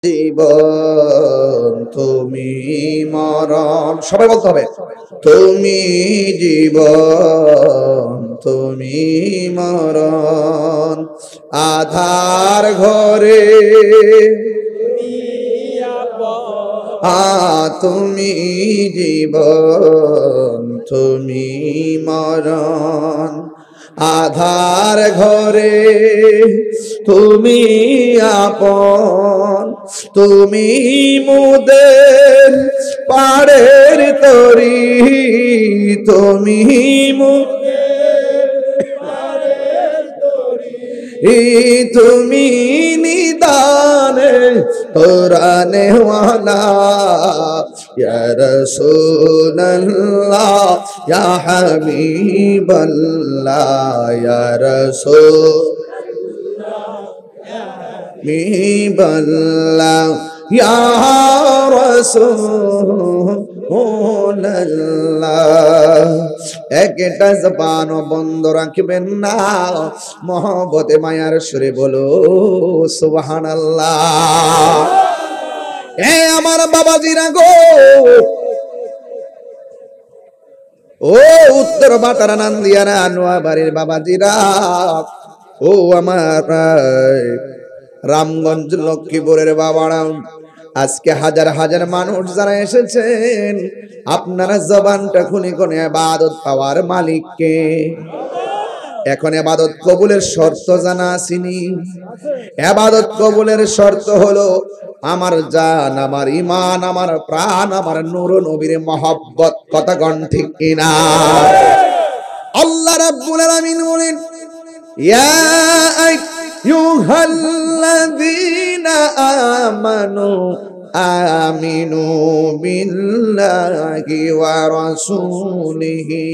জীবন তুমি মরণ, সবাই বলতে হবে। তুমি জীবন তুমি মরণ, আধার ঘরে তুমি জীবন তুমি মরণ, আধার ঘরে তুমি আপন, তুমি মুদের পাড়ের তরি, তুমি তুমি নিদানে কুরআনে ওয়ালা, ইয়া রাসূলুল্লাহ ইয়া হাবিবাল্লাহ, ইয়া হাবিবাল্লাহ ইয়া রাসূলুল্লাহ। একটা জবান বন্ধ রাখবেন না, মহব্বতে মায়ার সুরে বলো সুবহানাল্লাহ। এ আমার বাবাজিরা গো, ও উত্তর বাটারা নান্দিয়ারা নোয়াবাড়ির বাবাজিরা, ও আমার রামগঞ্জ লক্ষ্মীপুরের বাবারা, আজকে হাজার হাজার মানুষ যারা এসেছেন, আপনারা জবানটা খুলে কোন ইবাদত পাওয়ার মালিককে। এখন ইবাদত কবুলের শর্ত জানা আসেনি। ইবাদত কবুলের শর্ত হলো আমার জান, আমার ঈমান, আমার প্রাণ, আমার নূর নবীর মহব্বত। কথা কোন ঠিক কিনা? আল্লাহ রাব্বুল আলামিন বলেন, ইয়া আইয়ুহাল্লাযীনা আমানু আমিনু বিল্লাহি ওয়া রাসূলিহি।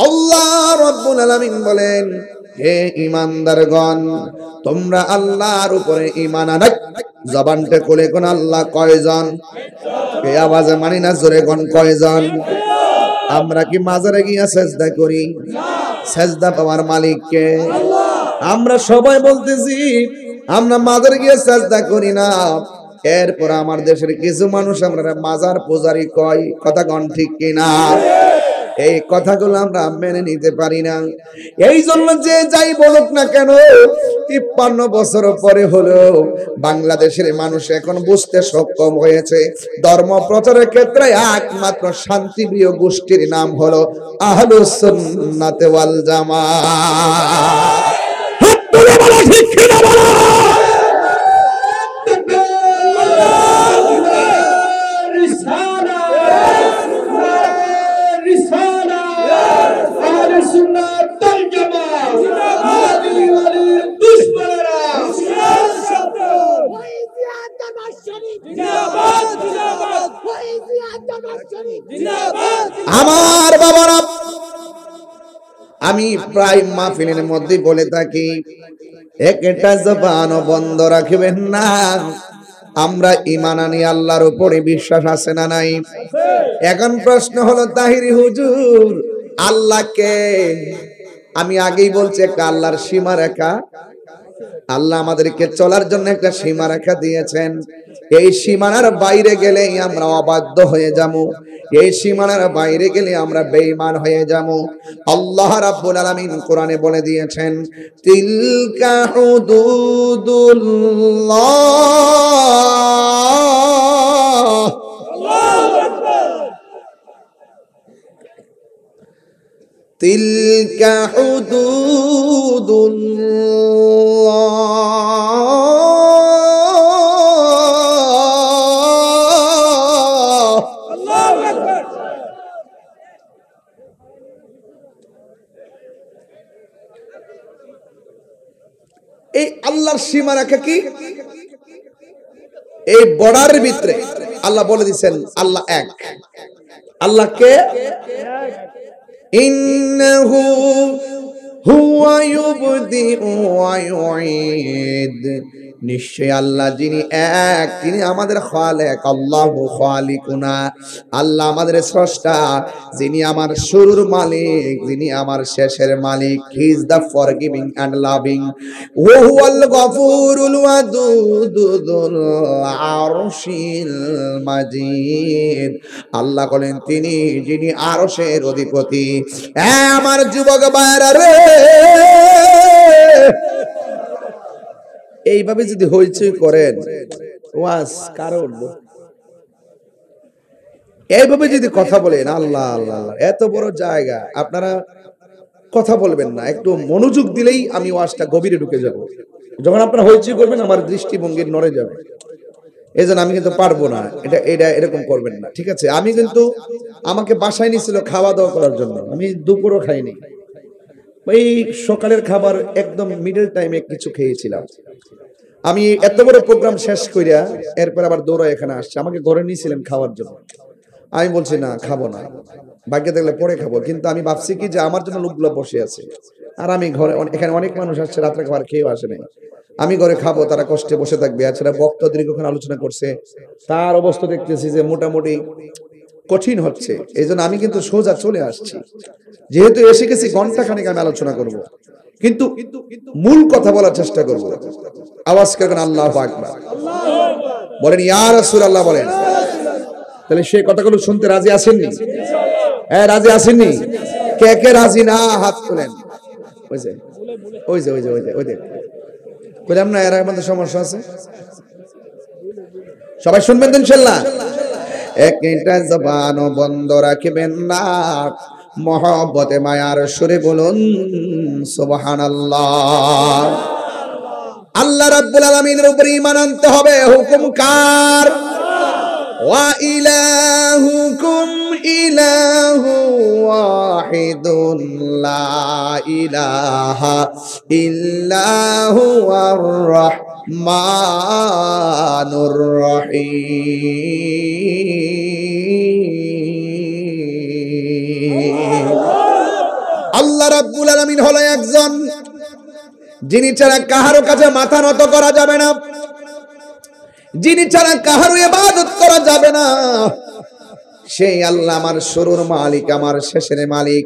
আল্লাহ রাব্বুল আলামিন বলেন, হে ঈমানদারগণ, তোমরা আল্লাহর উপরে ঈমান আনো। জবানটা খুলে কোন আল্লাহ কয়জন? এই আওয়াজে মানি না, জোরে কোন কয়জন? আমরা কি মাজারে গিয়া সেজদা করি? সেজদা পাওয়ার মালিককে। আমরা সবাই বলতেছি আমরা মাজারে গিয়ে সেজদা করি না, এরপর আমার দেশের কিছু মানুষ আমরা মাজার পূজারি কয়। কথা কোন ঠিক কিনা? এই কথাগুলো আমরা মেনে নিতে পারি না। এই জন্য যে যাই বলুক না কেন, 53 বছর পরে হলো বাংলাদেশের মানুষ এখন বুঝতে সক্ষম হয়েছে, ধর্ম প্রচারের ক্ষেত্রে একমাত্র শান্তিপ্রিয় গোষ্ঠীর নাম হলো আহলুস সুন্নাত ওয়াল জামাত। ঠিক কিনা বলো? আমার বাবারা, আমি প্রায় মাহফিলের মধ্যে বলে থাকি, একটা জবান বন্ধ রাখবেন না। আমরা ঈমান আনি, আল্লাহর উপরে বিশ্বাস আছে না নাই? এখন প্রশ্ন হলো, তাহিরি হুজুর আল্লাহকে, আমি আগেই বলছি একটা আল্লাহর সীমা রেখা, আল্লাহ আমাদেরকে চলার জন্য একটা সীমা রেখা দিয়েছেন। এই সীমানার বাইরে গেলে আমরা অবাধ্য হয়ে যাবো, এই সীমানার বাইরে গেলে আমরা বেঈমান হয়ে যাবো। আল্লাহ রাব্বুল আলামিন কোরআনে বলে দিয়েছেন, তিলকা হুদুদুল্লাহ, আল্লাহু আকবার, তিলকা হুদুদুল্লাহ। এই আল্লাহর সীমা রেখা কি? এই বর্ডারের ভিতরে আল্লাহ বলে দিয়েছেন আল্লাহ এক। আল্লাহকে ইন্নাহু হুয়া ইউবদিউ ওয়া ইউঈদ নিশ্চয় আল্লাহ যিনি এক, তিনি আমাদের খালেক, আল্লাহু খালিকুনা, আল্লাহ আমাদের স্রষ্টা, যিনি আমার শুরুর মালিক, যিনি আমার শেষের মালিক। He is the forgiving and loving, ওয়া হুয়াল গফুরুল ওয়াদুদুল আরশিল মাজিদ। আল্লাহ বলেন তিনি যিনি আরশের অধিপতি। আমার যুবক ভাইরা রে, এইভাবে যদি হইচই করেন, ওয়াজ কারো উঠবো? এইভাবে যদি কথা বলেন, আল্লাহ আল্লাহ আল্লাহ, এত বড় জায়গা আপনারা কথা বলবেন না, একটু মনোযোগ দিলেই আমি ওয়াজটা গভীরে ঢুকে যাব। যখন আপনারা হইচই করবেন আমার দৃষ্টিভঙ্গি নড়ে যাবে। এই জন্য আমি কিন্তু পারবো না, এটা এরকম করবেন না, ঠিক আছে? আমি কিন্তু, আমাকে বাসায় নিয়েছিল খাওয়া দাওয়া করার জন্য, আমি দুপুরও খাইনি, ওই সকালের খাবার একদম মিডল টাইমে কিছু খেয়েছিলাম। আমি এত বড় প্রোগ্রাম শেষ কইরা এরপর আবার দৌড়া এখানে আসছে, আমাকে ঘরে নিয়েছিলেন খাওয়ার জন্য। আমি বলছি না, খাবো না, ভাগ্যে দেখলে পরে খাবো। কিন্তু আমি ভাবছি কি যে আমার জন্য লোকগুলো বসে আছে, আর আমি ঘরে, এখানে অনেক মানুষ আসছে, রাত্রে খাবার খেয়েও আসে নাই, আমি ঘরে খাবো, তারা কষ্টে বসে থাকবে। আর সেটা বক্তা দীর্ঘক্ষণ আলোচনা করছে, তার অবস্থা দেখতেছি যে মোটামুটি কঠিন হচ্ছে। এই জন্য আমি কিন্তু সোজা চলে আসছি, যেহেতু এসে গেছি ঘন্টা খানিক আমি আলোচনা করব, কিন্তু মূল কথা বলার চেষ্টা করব। আওয়াজ করবেন আল্লাহু আকবার, বলেন ইয়া রাসূলুল্লাহ, বলেন। তাহলে সেই কথাগুলো শুনতে রাজি আছেননি? হ্যাঁ, রাজি আছেননি? কে কে রাজি না হাত তোলেন। ওই যে ওই যে ওই যে ওই যে ওই যে কইলাম না, এর মধ্যে সমস্যা আছে। সবাই শুনবেন তো ইনশাআল্লাহ। একটা জবান বন্ধ রাখবেন না, মহব্বতে মায়ার সুরে বলুন সুবহানাল্লাহ। আল্লাহ রাব্বুল আলামিনের উপর ঈমান আনতে হবে। হুকুম কার? ওয়া ইলাহুকুম ইলাহু ওয়াহিদুন লা ইলাহা ইল্লাহু আর রাহমানুর রহিম। আল্লাহ রাব্বুল আলামিন হলো একজন, যিনি ছাড়া কাহারো কাছে মাথা নত করা যাবে না, যিনি ছাড়া কাহারো ইবাদত করা যাবে না। সেই আল্লাহ আমার শুরুর মালিক, আমার শেষের মালিক।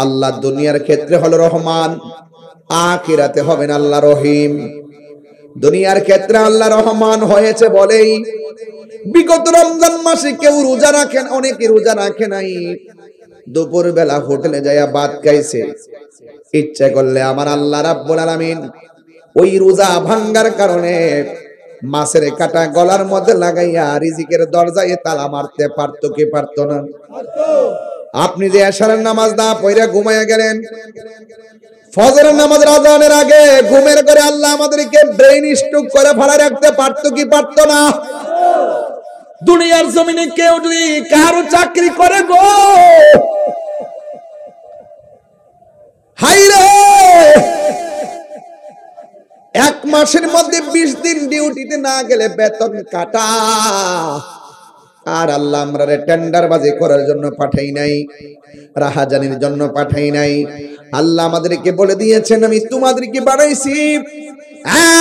আল্লাহ দুনিয়ার ক্ষেত্রে হলো রহমান, আখিরাতে হবেন আল্লাহ রহিম। দুনিয়ার ক্ষেত্রে আল্লাহ রহমান হয়েছে বলেই বিগত রমজান মাসে কেউ রোজা রাখেন, অনেকে রোজা রাখে নাই, দুপুর বেলা হোটেলে যাইয়া ভাত খাইছে। ইচ্ছা করলে আমার আল্লাহ রাব্বুল আলামিন ওই রোজা ভাঙ্গার কারণে মাছের কাটা গলার মধ্যে লাগাইয়া রিজিকের দরজায় তালা মারতে পারতো কি পারতো না? আপনি যে এশারের নামাজ না পড়ে ঘুমাইয়া গেলেন, ফজরের নামাজের আযানের আগে ঘুমের করে আল্লাহ আমাদেরকে ব্রেইন স্ট্রোক করে ফেলা রাখতে পারতো কি পারতো না? দুনিয়ার জমিনে কেউ যদি কারো চাকরি করে গো, হাইরে, এক মাসের মধ্যে 20 দিন ডিউটিতে না গেলে বেতন কাটা। আর আল্লাহ আমরারে টেন্ডারবাজি করার জন্য পাঠাই নাই, রাহাজানির জন্য পাঠাই নাই। আল্লাহ আমাদেরকে বলে দিয়েছেন আমি তোমাদেরকে বানাইছি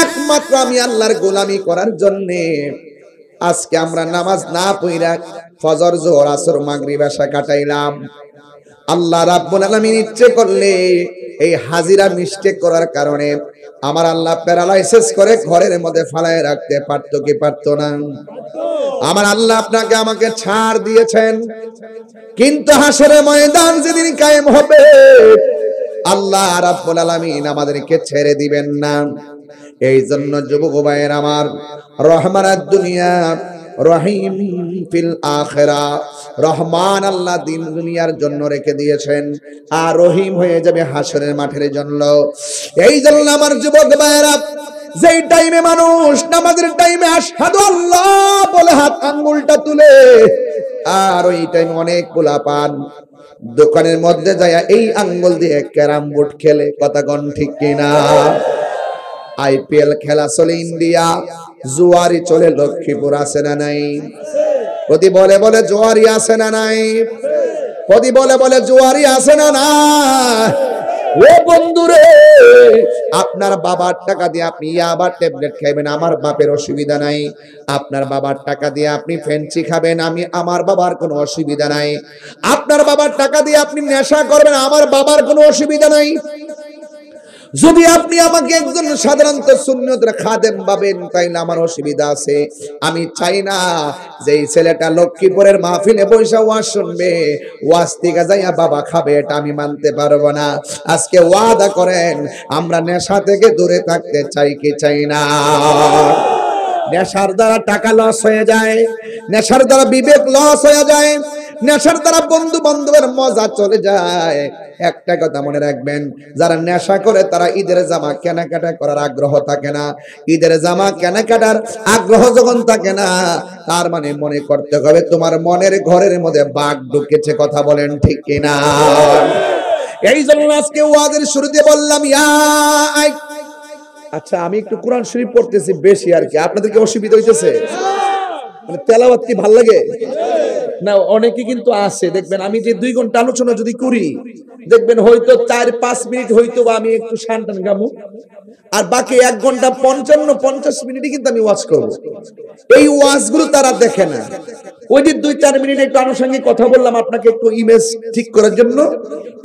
একমাত্র আমি আল্লাহর গোলামি করার জন্য। আজকে আমরা নামাজ না পড়া ফজর, যোহর, আসর, মাগরিব, এশা কাটাইলাম। আল্লাহ রাব্বুল আলামিন ইচ্ছে করলে এই হাজিরা মিস্টেক করার কারণে আমার আল্লাহ প্যারালাইসিস করে ঘরের মধ্যে ফালায় রাখতে পারতো কি পারতো না? আমার আল্লাহ আপনাকে আমাকে ছাড় দিয়েছেন, কিন্তু হাসরের ময়দান যেদিন কায়েম হবে আল্লাহ রাব্বুল আলামিন আমাদেরকে ছেড়ে দিবেন না। এই জন্য যুবক ভাইয়ের আমার, রহমানাদ দুনিয়া রহিম ফিল আখিরা, রহমান আল্লাহ দিন দুনিয়ার জন্য রেখে দিয়েছেন, আর রহিম হয়ে যাবে হাসরের মাঠের জন্য। এই জন্য আমার যুবক ভাইয়েরা, যেই টাইমে মানুষ নামাজের টাইমে আশহাদু আল্লাহ বলে হাত আঙ্গুলটা তুলে, আর ওই টাইমে অনেক পোলাপান দোকানের মধ্যে যায় এই আঙ্গুল দিয়ে ক্যারাম বোর্ড খেলে। কথা কোন ঠিক কিনা? আইপিএল খেলা চলে ইন্ডিয়া, জুয়ারি চলে লক্ষ্মীপুর, আছে না নাই? প্রতি বলে বলে জুয়ারি আছে না নাই? প্রতি বলে বলে জুয়ারি আছে না না? ও বন্ধুরে, আপনার বাবার টাকা দিয়ে আপনি ইয়াবার ট্যাবলেট খাইবেন, আমার বাপের অসুবিধা নাই। আপনার বাবার টাকা দিয়ে আপনি ফেন্সি খাবেন, আমার বাবার কোনো অসুবিধা নাই। আপনার বাবার টাকা দিয়ে আপনি নেশা করবেন, আমার বাবার কোনো অসুবিধা নাই। যদি আপনি আমাকে একজন সাধারণত সুন্নতের খাদেম ভাবেন, তাইলে আমার অসুবিধা আছে। আমি চাই না যে এই ছেলেটা লক্ষ্মীপুরের মাহফিলে বৈশা ওয়াজ শুনবে, ওয়াজ থেকে যাইয়া বাবা খাবে, এটা আমি মানতে পারবো না। আজকে ওয়াদা করেন, আমরা নেশা থেকে দূরে থাকতে চাই কি চাই না? নেশার দ্বারা টাকা লস হয়ে যায়, নেশার দ্বারা বিবেক লস হয়ে যায়, নেশার দ্বারা বন্ধু বান্ধবের মজা চলে যায়। একটা কথা মনে রাখবেন, যারা নেশা করে তারা ঈদের জামা কেনাকাটা করার আগ্রহ থাকে না। ঈদের জামা কেনাকাটার আগ্রহ যখন থাকে না, তার মানে মনে করতে হবে তোমার মনের ঘরের মধ্যে বাঘ ঢুকেছে। কথা বলেন ঠিক কিনা? এই জন্য আজকে ওয়াজের শুরুতে বললাম আচ্ছা, আমি একটু কোরআন শরীফ পড়তেছি বেশি আর কি, আপনাদের কি অসুবিধা হইতেছে? মানে তেলাওয়াত কি ভাল লাগে না? অনেকে কিন্তু আছে, দেখবেন আমি যে 2 ঘন্টা আলোচনা যদি করি, দেখবেন হয়তো 4-5 মিনিট হয়তো আমি একটু শানটান গামু, আর বাকি 1 ঘন্টা 55-50 মিনিটই কিন্তু আমি ওয়াজ করব। এই ওয়াজগুলো তারা দেখে না। ওই যে 2-4 মিনিট একটু আনুষঙ্গিক কথা বললাম আপনাকে একটু ইমেজ ঠিক করার জন্য,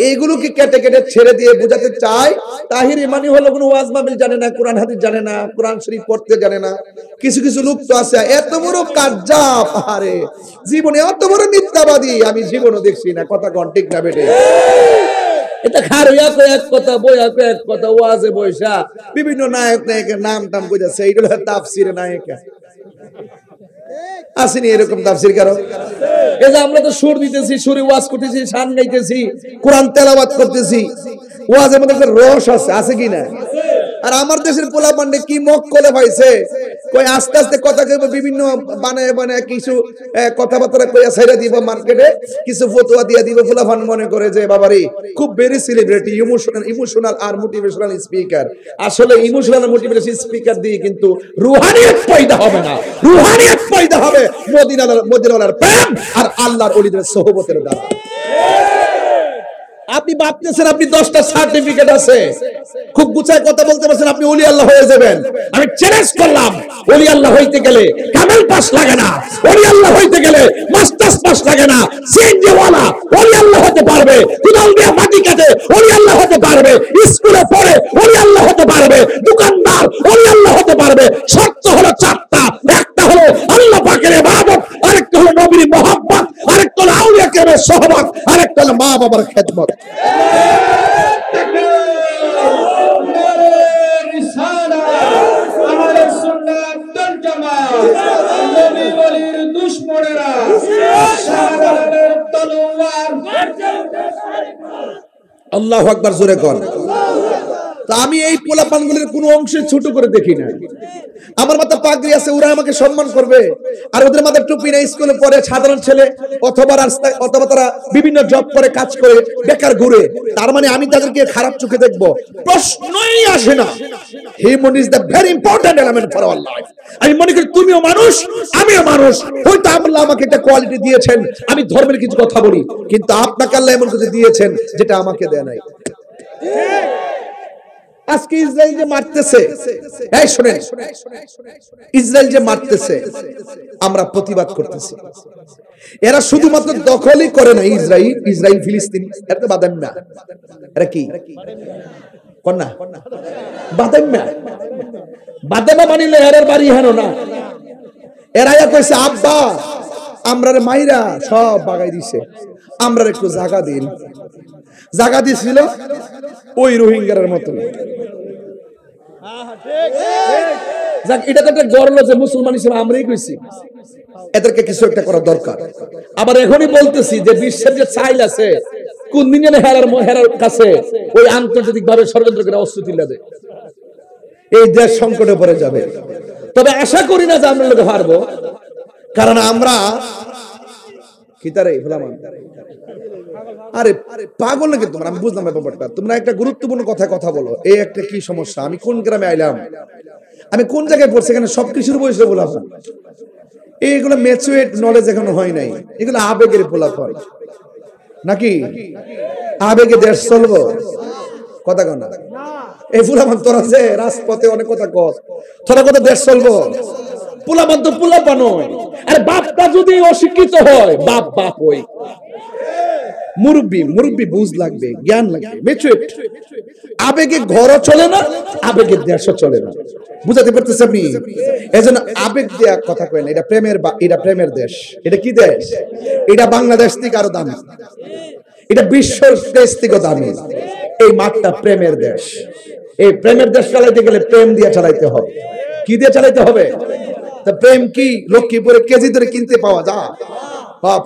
এইগুলোকে কেটে কেটে ছেড়ে দিয়ে বোঝাতে চাই তাহির ইমানি হলো কোনো ওয়াজ মাহফিল জানে না, কোরআন হাদিস জানে না, কোরআন শরীফ পড়তে জানে না। কিছু কিছু লোক তো আছে এত বড় কাজ্জাব, আরে জীবনে এত বড় মিথ্যাবাদী আমি জীবনও দেখছি না। কথা কোন ঠিক না বেটে? এটা খারইয়া কো এক কথা, বইয়া কো এক কথা, ওয়াজে বইসা বিভিন্ন নায়ক নায়কের নাম টাম কইতাছে, এইগুলো তাফসীরে নায়িকা আসেনি এরকম তাফসীর কারো। এই যে আমরা তো সুর দিতেছি, সুরে ওয়াজ করতেছি, শান গাইতেছি, কোরআন তেলাওয়াত করতেছি, ওয়াজের মধ্যে একটা রস আছে কি না? আর আমার দেশের পোলা পান্ডে কি মক করে পাইছে, কই আস্তে আস্তে কথা কইব, বিভিন্ন বানায় বানায় কিছু কথাবার্তা কইয়া ছাইরা দিব মার্কেটে, কিছু ফতোয়া দিয়া দিব। পোলা পান মনে করে যে বাবারে খুব ভেরি সেলিব্রিটি, ইমোশনাল আর মোটিভেশনাল স্পিকার। আসলে ইমোশনাল আর মোটিভেশনাল স্পিকার দিয়ে কিন্তু রুহানিয়ত পয়দা হবে না। রুহানিয়ত পয়দা হবে মদিনার প্রেম আর আল্লাহর ওলিদের সোহবতের দ্বারা। আপনি ভাবতেছেন আপনি 10টা সার্টিফিকেট আছে, খুব গুছায় কথা বলতে পারছেন, আপনি ওলি আল্লাহ হয়ে যাবেন। আমি চ্যালেঞ্জ করলাম, ওলি আল্লাহ হইতে গেলে কামেল পাস লাগে না, ওলি আল্লাহ হইতে গেলে মাস্টার্স পাস লাগে না। সিএনজি ওয়ালা ওলি আল্লাহ হতে পারবে, কুদাল দিয়ে মাটি কাটে ওলি আল্লাহ হতে পারবে, স্কুলে পড়ে ওলি আল্লাহ হতে পারবে, দোকানদার ওলি আল্লাহ হতে পারবে। শর্ত হলো 4টা। একটা হলো আল্লাহ পাকের ইবাদত, আরেকটা হলো নবীর মুহাব্বত, আরেকটা হলো আউলিয়া কেরামের সুহবত, আরেকটা হলো মা বাবার খেদমত। আল্লাহু আকবার, জোরে কোন। তা আমি এই পোলাপানগুলোর কোনো অংশে ছোট করে দেখি না। আমার মাথা পাগড়ি আছে, ওরা আমাকে সম্মান করবে, আর ওদের মাথায় টুপি নাই, স্কুলে পড়ে সাধারণ ছেলে, অথবা রাস্তায়, অথবা তারা বিভিন্ন জব করে, কাজ করে, বেকার ঘুরে, তার মানে আমি তাদেরকে খারাপ চোখে দেখবো? প্রশ্নই আসে না। Human is the very important element for our life. আমি মনে করি তুমিও মানুষ, আমিও মানুষ। হয়তো আল্লাহ আমাকে একটা কোয়ালিটি দিয়েছেন, আমি ধর্মের কিছু কথা বলি, কিন্তু আপনাকে আল্লাহ এমন কিছু দিয়েছেন যেটা আমাকে দেয় নাই। আজকে ইসরায়েল যে মারতেছে, এই শুনেন, ইসরায়েল যে মারতেছে, আমরা প্রতিবাদ করতেছি। এরা শুধুমাত্র দখলই করে না, ইসরায়েল ফিলিস্তিন, এটা বাদাম না, এরা কি কন্যা বাদাম না, বাদামা মানিলে এরার বাড়ি হেন না। এরা কইছে আব্বা আমরার মাইরা সব বাগাই দিছে, আমরা একটু জায়গা দিন। জায়গা দিছিল ওই রোহিঙ্গার মতো। এটা তো একটা গর্ব যে মুসলমান হিসেবে আমরাই কইছি এদেরকে কিছু একটা করা দরকার। আবার এখনই বলতেছি যে বিশ্বের যে চাইল আছে, কোন দিন যেন হেরার কাছে ওই আন্তর্জাতিক ভাবে ষড়যন্ত্র করে অস্ত্র তুলে দেয়, এই দেশ সংকটে পড়ে যাবে। তবে আশা করি না যে আমরা লোকে পারবো, কারণ আমরা আরে পাগল নাকি তোমরা? আমি বুঝলাম ব্যাপারটা। তোমরা একটা গুরুত্বপূর্ণ কথা বলো, এই একটা কি সমস্যা। আমি কোন গ্রামে আইলাম, আমি কোন জায়গায় পড়ছি, এখানে সবকিছুর বয়সে বললাম, এইগুলো ম্যাচুরেট নলেজ এখনো হয় নাই। এগুলো আবেগের ফলাফল নাকি? আবেগে দেশ চলবো? কথা কন না এই ফুলামান তোরা যে রাজপথে অনেক কথা কস তোরা কথা দেশ চলবো পোলাপান তো পোলাপান নয় আরে বাপটা যদি অশিক্ষিত হয় বাপ বাপ ওই মুরব্বি বুঝ লাগবে জ্ঞান লাগবে মেচুরিট আবেগে ঘরও চলে না আবেগে দেশও চলে না বুঝাতে পারতেছ আপনি এজন্য আবেগ দেয়া কথা কয় না এটা প্রেমের দেশ এটা কি দেশ এটা বাংলাদেশ থেকে আরো দামি এটা বিশ্বের দেশ থেকে দামি এই মাঠটা প্রেমের দেশ এই প্রেমের দেশ চালাইতে গেলে প্রেম দিয়ে চালাইতে হবে কি দিয়ে চালাইতে হবে তা প্রেম কি লক্ষ্মীপুরে কেজি ধরে কিনতে পাওয়া যায়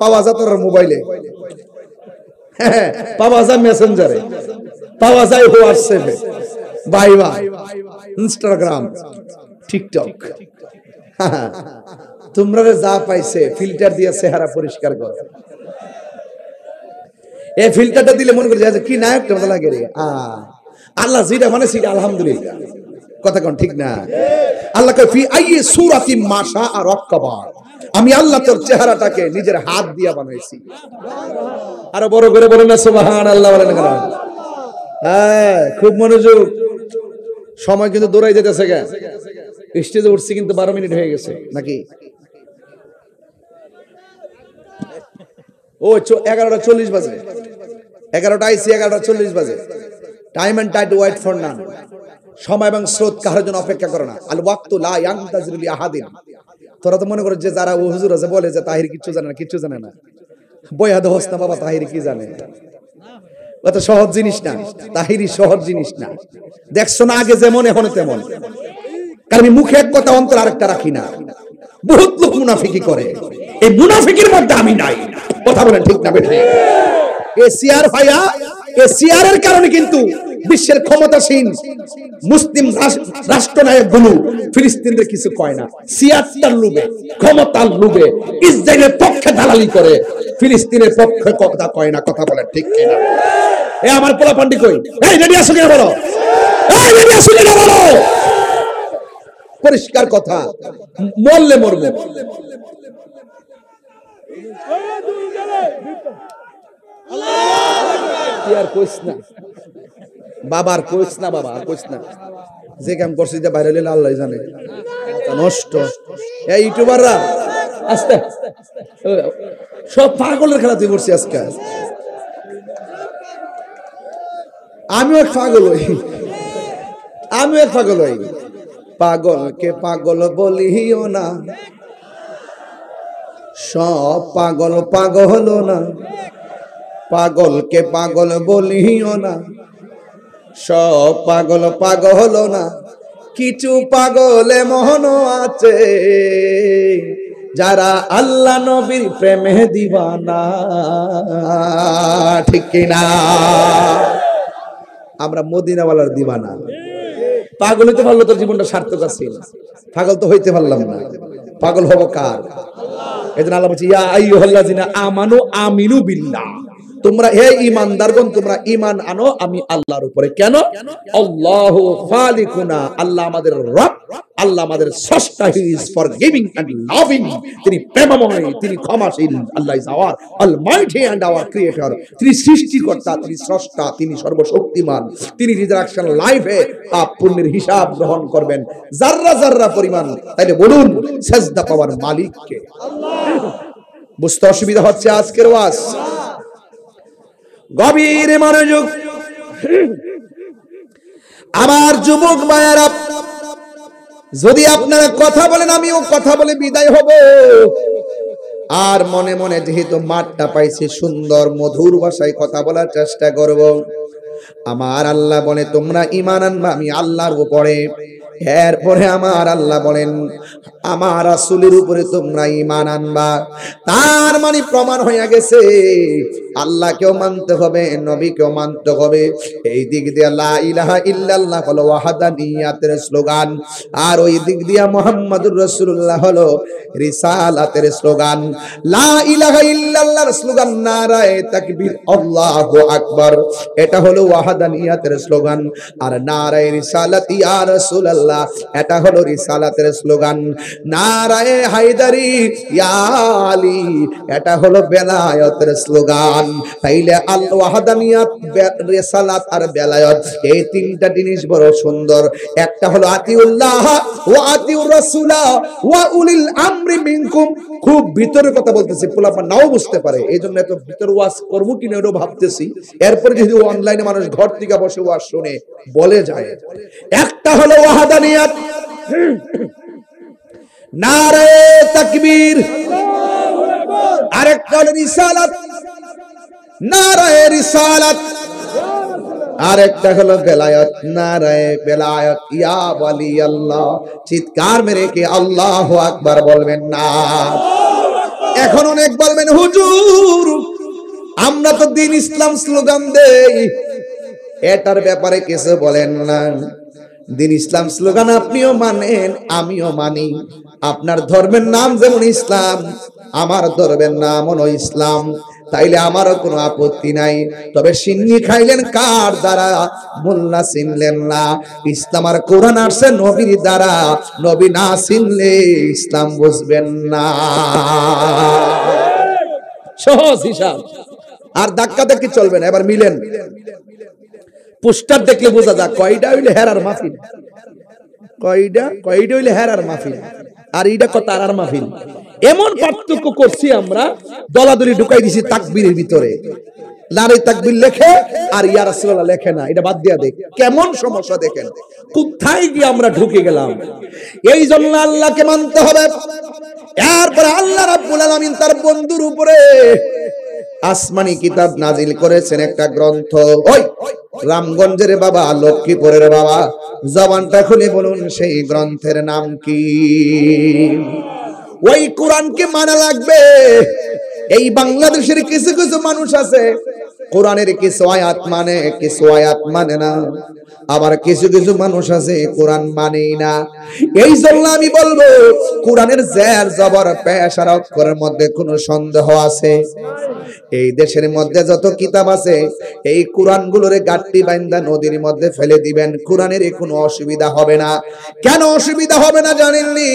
পাওয়া যায় তোর মোবাইলে হ্যাঁ পাওয়া যায় মেসেঞ্জারে পাওয়া যায় হোয়াটসঅ্যাপে ভাইবা ইনস্টাগ্রাম টিকটক তোমরা যা পাইছে ফিল্টার দিয়ে চেহারা পরিষ্কার করো এই ফিল্টারটা দিলে মনে করে যায় কি নায়কটা মতো লাগে রে আল্লাহ যেটা মানে সেটা আলহামদুলিল্লাহ কথা কোন ঠিক না আল্লাহ কয় ফি আইয়ি সূরাতিন মাশা আর রাক্কাবা আমি আল্লাহ তোর চেহারাটাকে নিজের হাত দিয়ে বানাইছি আরো বড় করে বলেন না সুবহানাল্লাহ বলেন না হ্যাঁ খুব মনোযোগ সময় কিন্তু দৌড়াই যেতেছে গা স্টেজে উঠছি কিন্তু 12 মিনিট হয়ে গেছে নাকি ও 11:40 বাজে 11টা আইসি 11:40 বাজে time and tide wait for none সময় এবং স্রোত কারোর জন্য অপেক্ষা করে না আল ওয়াক্তু লা ইয়ানতাজিরু লি আহাদিন তোরা তো মনে করে যে যারা ও হুজুর আছে বলে যে তাহির কিচ্ছু জানে না বইয়া দোস না বাবা তাহির কি জানে অত সহজ জিনিস না তাহিরি সহজ জিনিস না দেখছো না আগে যেমন এখন তেমন কারণ আমি মুখে এক কথা অন্তর আরেকটা রাখি না বহুত লোক মুনাফিকি করে এই মুনাফিকির মধ্যে আমি নাই কথা বলেন ঠিক না বেঠিক এশিয়ার ভাইয়া এশিয়ার কারণে কিন্তু বিশ্বের ক্ষমতাসীন মুসলিম রাষ্ট্রনায়কগুলো ফিলিস্তিনের কিছু কয় না সিয়াসতার লোভে ক্ষমতার লোভে ইসরায়েলের পক্ষে দালালি করে ফিলিস্তিনের পক্ষে কথা কয় না কথা বলেন ঠিক কিনা এ আমার পোলা পান্ডি কই এই রেডি আছো কিনা বলো এই রেডি আছো কিনা বলো পরিষ্কার কথা মরলে মরবে আর কইস না বাবার কইস না বাবা আর কইস না যে কাম করছিস যে বাইরে হইলে আল্লাহই জানে নষ্ট এই ইউটিউবাররা আস্তে সব পাগলের খেলা তুই করছিস আজকে আমিও এক পাগল হই পাগলকে পাগল বলিও না সব পাগল না পাগলকে পাগল বলিও না সব পাগল না কিছু পাগলে মন আছে যারা আল্লাহ নবীর প্রেমে দিওয়ানা ঠিক কিনা আমরা মদিনাওয়ালার দিওয়ানা পাগল হইতে পারলো তোর জীবনটা সার্থক আছে পাগল তো হইতে পারলাম না পাগল হব কার এজন্য আল্লাহ বলছে ইয়া আইয়ুহাল্লাযিনা আমানু আমিনু বিল্লাহ তোমরা হে ঈমানদারগণ তোমরা ঈমান আনো আমি আল্লাহর উপরে কেন আল্লাহু খালিকুনা আল্লাহ আমাদের রব আল্লাহ আমাদের স্রষ্টা he is forgiving and loving তিনি প্রেমময় তিনি ক্ষমাশীল Allah is our almighty and our creator তিনি সৃষ্টিকর্তা তিনি স্রষ্টা তিনি সর্বশক্তিমান তিনি রিজারেকশন লাইফে পুণ্যের হিসাব গ্রহণ করবেন যাররা পরিমাণ তাইলে বলুন সিজদা পাওয়ার মালিক কে আল্লাহ বুঝতে অসুবিধা হচ্ছে আজকের ওয়াজ গভীর মনোযোগ আমার যুবক ভাইয়েরা যদি আপনারা কথা বলেন আমিও কথা বলে বিদায় হব আর মনে মনে যেহেতু মাঠটা পাইছি সুন্দর মধুর ভাষায় কথা বলার চেষ্টা করব আমার আল্লাহ বলে তোমরা ঈমান আনবা আমি আল্লাহর উপরে এরপরে আমার আল্লাহ বলেন আমার রাসূলের উপরে তোমরা ঈমান আনবা তার মানে প্রমাণ হয়ে গেছে আল্লাহকেও মানতে হবে নবীকেও মানতে হবে এই দিক দিয়ে লা ইলাহা ইল্লাল্লাহ হলো ওয়াহদানিয়াতের স্লোগান আর ওই দিক দিয়ে মুহাম্মাদুর রাসূলুল্লাহ হলো রিসালাতের স্লোগান লা ইলাহা ইল্লাল্লাহর স্লোগান নারায়ে তাকবীর আল্লাহু আকবার এটা হলো ওয়াহদানিয়াতের স্লোগান আর নারায়ে রিসালাত ইয়া রাসূলুল্লাহ রাসূলুল্লাহ। এটা হলো রিসালাতের স্লোগান। নারায়ে হায়দারি ইয়া আলী, এটা হলো বেলায়েতের স্লোগান। তাইলে আল ওয়াহদানিয়াত, রিসালাত আর বেলায়েত, এই তিনটা জিনিস বড় সুন্দর। একটা হলো আতিউল্লাহ ওয়া আতিউর রাসূলা ওয়া উলিল আমরি মিনকুম। খুব ভিতরের কথা বলতেছি, পোলাপান নাও বুঝতে পারে, এইজন্য এত ভিতর ওয়াজ করব কিনা এটাও ভাবতেছি। এরপরে যদি অনলাইনে মানুষ ঘর থেকে বসে ওয়াজ শুনে বলে যায়। একটা হলো ওয়াহদানিয়াত, নারে তাকবীর। আরেকটা হলো রিসালাত, নারে রিসালাত। আরেকটা হলো বেলায়েত, নারে বেলায়েত। ইয়া ওয়ালি আল্লাহ, চিৎকার মেরে কি আল্লাহু আকবার বলবেন না? এখন অনেক বলবেন হুজুর আমরা তো দ্বীন ইসলাম স্লোগান দেই, এটার ব্যাপারে কিছু বলেন না। দ্বীন ইসলাম স্লোগান আপনিও মানেন, আমিও মানি। আপনার ধর্মের নাম যেমন ইসলাম, আমার ধর্মের নাম হলো ইসলাম, তাইলে আমারও কোনো আপত্তি নাই। তবে সিন্নি খাইলেন কার দ্বারা? মোল্লা চিনলেন না। ইসলাম আর কোরআন আসছে নবীর দ্বারা, নবী না চিনলে ইসলাম বুঝবেন না। সহজ হিসাব, আর ধাক্কা দেখি চলবে না। এবার মিলেন, পোস্টার দেখলে বোঝা যায় কয়টা হইলে হেরার মাহফিল, কয়টা হইলে হেরার মাহফিল, আর এইটা কত তারার মাহফিল। এমন পার্থক্য করছি আমরা, দলাদলি ঢুকাই দিছি তাকবীরের ভিতরে। নারে তাকবীর লেখে আর ইয়া রাসূলুল্লাহ লেখে না। এটা বাদ দিয়া দেখ কেমন সমস্যা, দেখেন কোথায় গিয়ে আমরা ঢুকে গেলাম। এই জন্য আল্লাহকে মানতে হবে। এরপর আল্লাহ রাব্বুল আলামিন তার বন্ধুর উপরে আসমানি কিতাব নাজিল করেছেন, একটা গ্রন্থ। ওই রামগঞ্জের বাবা, লক্ষ্মীপুরের বাবা, জবানটা খুলে বলুন সেই গ্রন্থের নাম কি? ওই কোরআনকে মানা লাগবে। এই বাংলাদেশের কিছু কিছু মানুষ আছে কোরআনের কিছু আয়াত মানে, কিছু আয়াত মানে না। আবার কিছু কিছু মানুষ আছে কোরআন মানেই না। এই জন্য আমি বলবো কোরআনের জের জবর পেশ আর অক্ষরের মধ্যে কোনো সন্দেহ আছে? এই দেশের মধ্যে যত কিতাব আছে এই কোরআনগুলোরে গাট্টি বাইন্দা নদীর মধ্যে ফেলে দিবেন, কোরআনের কোনো অসুবিধা হবে না। কেন অসুবিধা হবে না জানেননি?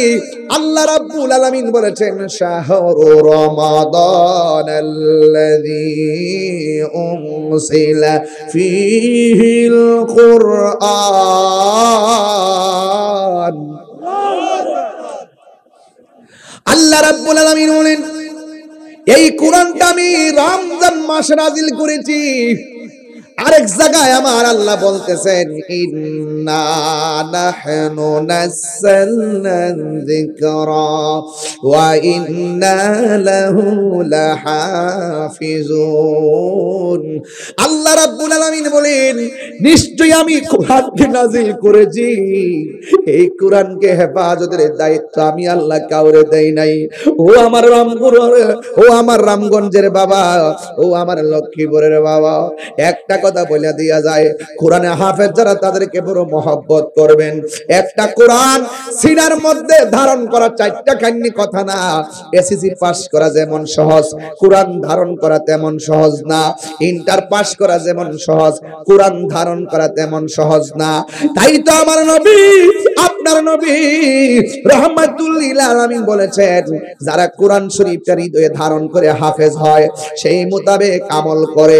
আল্লাহ রাব্বুল আলামিন বলেছেন শাহরু রমাদানাল্লাযী উনসিলা ফীহিল কুরআন। আল্লাহ রাব্বুল আলামিন বলেন এই কোরআনটা আমি রমজান মাসে নাজিল করেছি। আরেক জায়গায় আমার আল্লাহ বলতেছেন ইন্না নাহনু নাযালনা যিকরা ওয়া ইন্না লাহু লাহাফিজুন। আল্লাহ রাব্বুল আলামিন বলেন নিশ্চয়ই আমি কোরআনকে নাজিল করেছি, এই কোরআনকে হেফাজতের দায়িত্ব আমি আল্লাহ কাউরে দেই নাই। ও আমার ও আমার রামগঞ্জের বাবা, ও আমার লক্ষ্মীপুরের বাবা, একটা কথা বলে দিয়া যায়, কোরআনে হাফেজ যারা তাদেরকে বড় মহব্বত করবেন। একটা কোরআন সিনার মধ্যে ধারণ করা চারটা কাহিনী কথা না। এসএসসি পাস করা যেমন সহজ, কোরআন ধারণ করা তেমন সহজ না। ইন্টার পাস করা যেমন সহজ, কোরআন ধারণ করা তেমন সহজ না। তাই তো আমার নবী, আপনার নবী রাহমাতুল লিল আলামিন বলেছেন যারা কোরআন শরীফটা হৃদয়ে ধারণ করে হাফেজ হয়, সেই মোতাবেক আমল করে,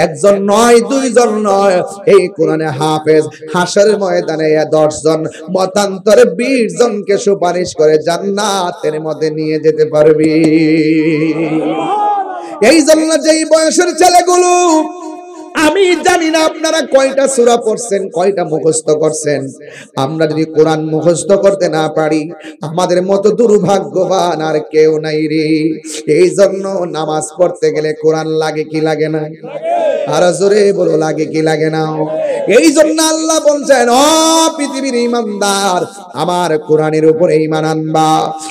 একজন নয় দুইজন নয়, এই কোরআনে হাফেজ হাশরের ময়দানে 10 জন, মতান্তরে 20 জনকে সুপারিশ করে জান্নাতের মধ্যে নিয়ে যেতে পারবি। এই জন্য যেই বয়সের ছেলেগুলো, আমি জানি না আপনারা কয়টা সূরা পড়ছেন, কয়টা মুখস্থ করছেন। আমরা যদি কোরআন মুখস্থ করতে না পারি, আমাদের মতো দুর্ভাগ্যবান আর কেউ নাই রে। এই জন্য নামাজ পড়তে গেলে কোরআন লাগে কি লাগে না? আর জোরে বলো লাগে কি লাগে না? এই জন্য আল্লাহ বলছেন ও পৃথিবীর ঈমানদার, আমার কোরআনের উপরে ঈমান আনবা।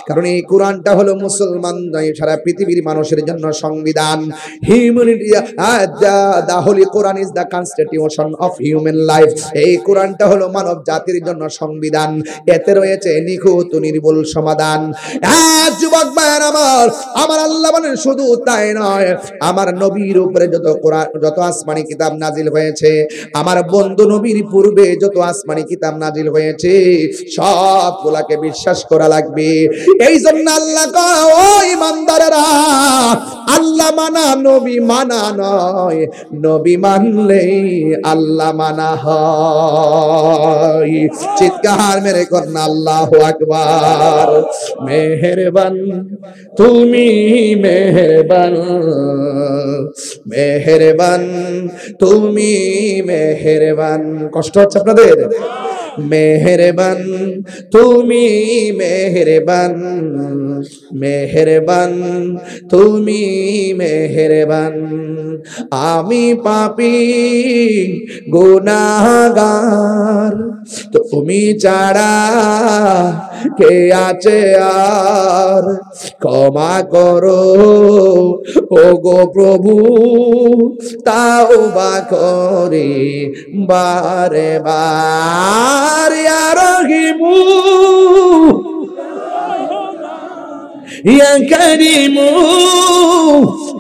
কারণ এই কোরআনটা হলো মুসলমান নয়, সারা পৃথিবীর মানুষের জন্য সংবিধান। Humanity, the holy Quran is the constitution of human life. এই কোরআনটা হলো মানব জাতির জন্য সংবিধান। এতে রয়েছে নিখুঁত নির্ভুল সমাধান। যুবক ভাইয়ের আমার আল্লাহ বলেন শুধু তাই নয়, আমার নবীর উপরে যত কোরআন, যত আসমানি কিতাব নাজিল হয়েছে, আমার বন্ধু নবীর পূর্বে যত আসমানি কিতাব নাজিল হয়েছে সবগুলাকে বিশ্বাস করা লাগবে। এই জন্য আল্লাহ কয়, ও ইমানদারেরা, আল্লাহ মানা নবী মানা নয়, নবী মানলেই আল্লাহ মানা হয়। চিৎকার মেরে করনা আল্লাহু আকবার। মেহেরবান তুমি মেহেরবান, মেহেরবান তুমি মেহেরবান। কষ্ট হচ্ছে আপনাদের? মেহেরবান তুমি মেহেরবান, মেহেরবান তুমি মেহেরবান। আমি পাপী গুনাহগার, তুমি ছাড়া কে আছে আর? ক্ষমা করো ও গো প্রভু, তাওবা করি বারে বার। ইয়া রহিমু ইয়া করিমু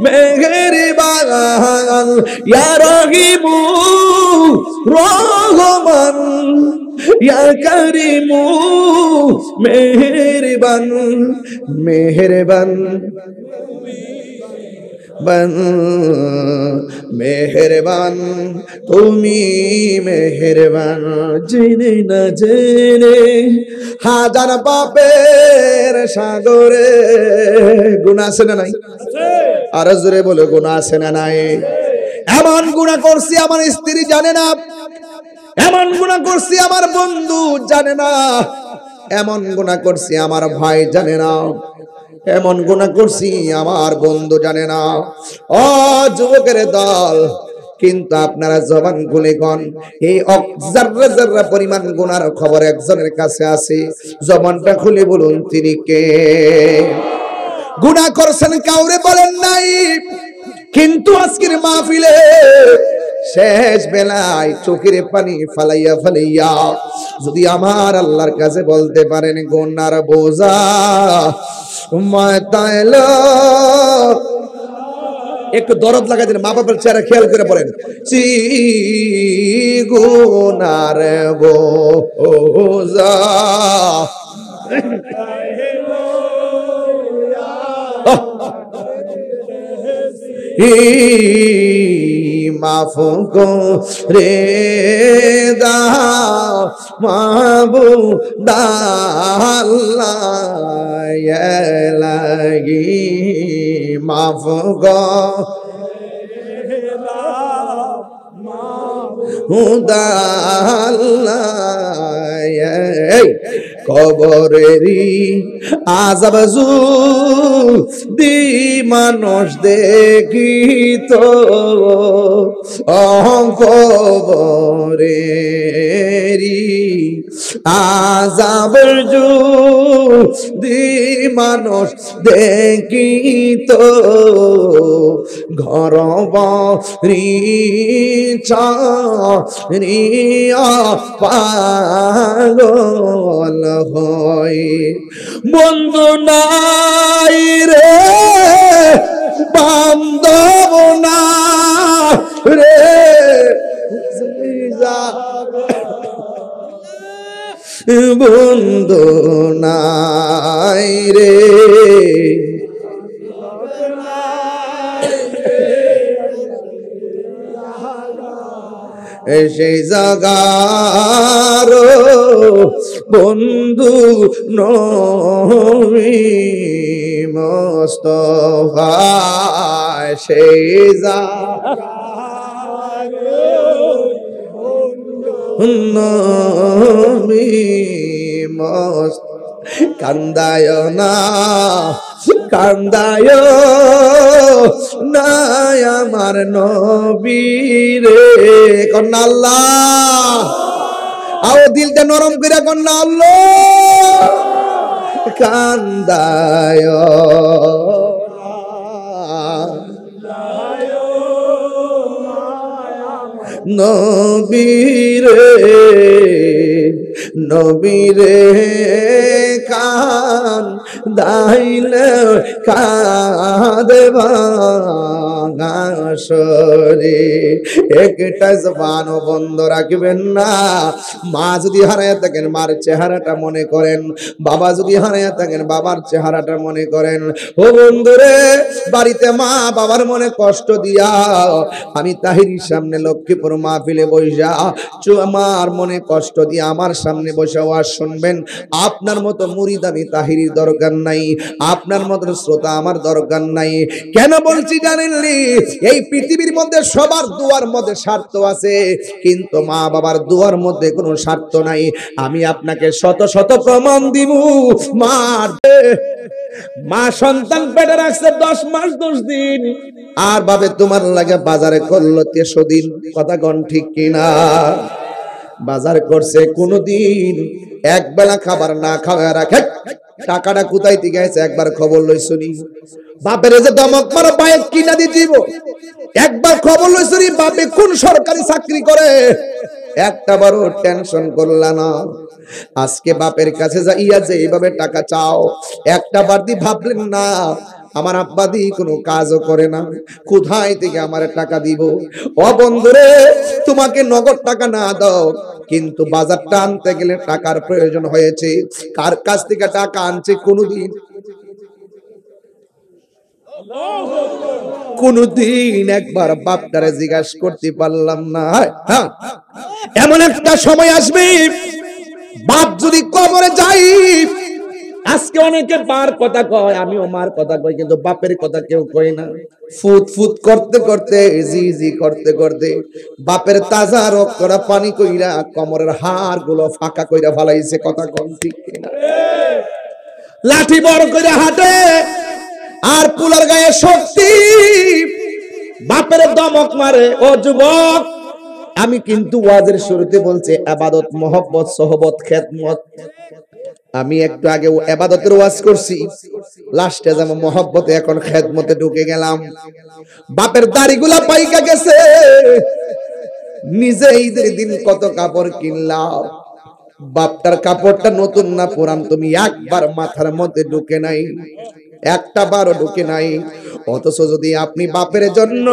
মেহেরবান, ইয়া রহিমু রহমান, ইয়া করিমু মেহেরবান, মেহেরবান মেহেরবান তুমি মেহেরবান। জেনে না জেনে হাজার পাপের সাগরে গুনাহ আছে না নাই? আর জোরে বলে গুনাহ আছে না নাই? এমন গুনাহ করছি আমার স্ত্রী জানে না, এমন গুনাহ করছি আমার বন্ধু জানে না, এমন গুনাহ করছি আমার ভাই জানে না, এমন গুনাহ করছি আমার বন্ধু জানে না। ও যুবকের দল, কিন্তু আপনারা জবান খুলে কোন এই জাররা জাররা পরিমাণ গুনার খবর একজনের কাছে আছে, জবানটা খুলে বলুন তিনি কে? গুনাহ করছেন কাউরে বলেন নাই, কিন্তু আজকের মাহফিলে শেষ বেলায় চোখের পানি ফালাইয়া ফালাইয়া যদি আমার আল্লাহর কাছে বলতে পারেন, গুনার বোঝা মাথায় একটু দরদ লাগাই দিন, মা বাবার চেহারা খেয়াল করে বলেন, চি গুনার বোঝা মাফ করে দাও মাবুদ আল্লাহ লাগি, মাফ করে দাও মাবুদ আল্লাহ। কবরেরই আযাব যদি মানুষ দেখিত, কবরেরই আযাব যদি মানুষ দেখিত, ঘর বাড়ি ছাড়িয়া পাগল হয়। বন্ধু নাই রে বান্ধব না রে, বন্ধু নাই রে, সেই জাগার বন্ধু নবী মুস্তাফা, সেই জাগার নবী মুস্তাফা। কান্দায় না কান্দায় না আমার নবী রে, কন্যা আল্লাহ আও দিলটা নরম করে কন্যা আল্লাহ। কান্দায় নবী রে, নবী রে কান দাইলে কাঁদে ভাঙাসরে। একটা জবানও বন্ধ রাখবেন না। মা যদি হারায় থাকেন মার চেহারাটা মনে করেন, বাবা যদি হারায় থাকেন বাবার চেহারাটা মনে করেন। ও বন্ধুরে, বাড়িতে মা বাবার মনে কষ্ট দিয়া আমি তাহিরির সামনে লক্ষ্মীপুর মাহফিলে বইসা আমার মনে কষ্ট দিয়ে আমার সামনে বসে ওয়াজ শুনবেন। আপনার মতো মুরিদ আমি তাহিরির দরকার নাই, আপনার মতো শ্রোতা আমার দরকার নাই। কেন বলছি জানেননি? এই পৃথিবীর মধ্যে সবার দুয়ার মধ্যে স্বার্থ আছে, কিন্তু মা বাবার দুয়ার মধ্যে কোনো স্বার্থ নাই। আমি আপনাকে শত শত প্রমাণ দিব। মা সন্তান পেটে রাখছে 10 মাস 10 দিন, আর ভাবে তোমার লাগে বাজারে করলো 300 দিন। কথা কোন ঠিক কিনা? বাজার করছে কোনদিন এক বেলা খাবার না খাওয়া রাখে। টাকাটা কোথায় থেকে গেছে একবার খবর লইছনি? বাপের যে দমক মারো বাইক কিনা দি দিব, একবার খবর লইছনি বাপে কোন সরকারি চাকরি করে? একটা বড় টেনশন করলা না। আজকে বাপের কাছে যাইয়া যে এইভাবে টাকা চাও, একটা বার দি ভাবলেন না আমার আব্বা দি কোনো কাজও করে না, কোথায় থেকে আমার টাকা দিব? ও বন্ধুরে, তোমাকে নগদ টাকা না দাও, কিন্তু বাজারটা আনতে গেলে টাকার প্রয়োজন হয়েছে। কার কাছ থেকে টাকা আনছে কোনদিন একবার বাপটারে জিজ্ঞাসা করতে পারলাম না। হ্যাঁ, এমন একটা সময় আসবে বাপ যদি কবরে যাই, আজকে অনেকে মার কথা কয়, আমিও মার কথা কই, কিন্তু বাপের কথা কেউ কয় না। ফুট ফুট করতে করতে জি জি করতে করতে বাপের তাজা রক্তটা পানি কইরা কোমরের হাড় গুলো ফাঁকা কইরা ফলাইছে। কথা কোন ঠিক কিনা? লাঠি বড় কইরা হাঁটে আর পুলার গায়ে শক্তি, বাপের দমক মারে। ও যুবক, আমি কিন্তু ওয়াজের শুরুতে বলছি ইবাদত, মহব্বত, সোহবত, খেদমত। আমি একটু আগে ইবাদতের ওয়াজ করছি, লাস্টে যেমন মহব্বতে, এখন খেদমতে ঢুকে গেলাম। বাপের দাড়িগুলা পাইকা গেছে, নিজে ঈদের দিন কত কাপড় কিনলাম, বাপটার কাপড়টা নতুন না পুরান তুমি একবার মাথার মধ্যে ঢুকে নাই, একটা বারও ঢুকে নাই। অথচ যদি আপনি বাপের জন্য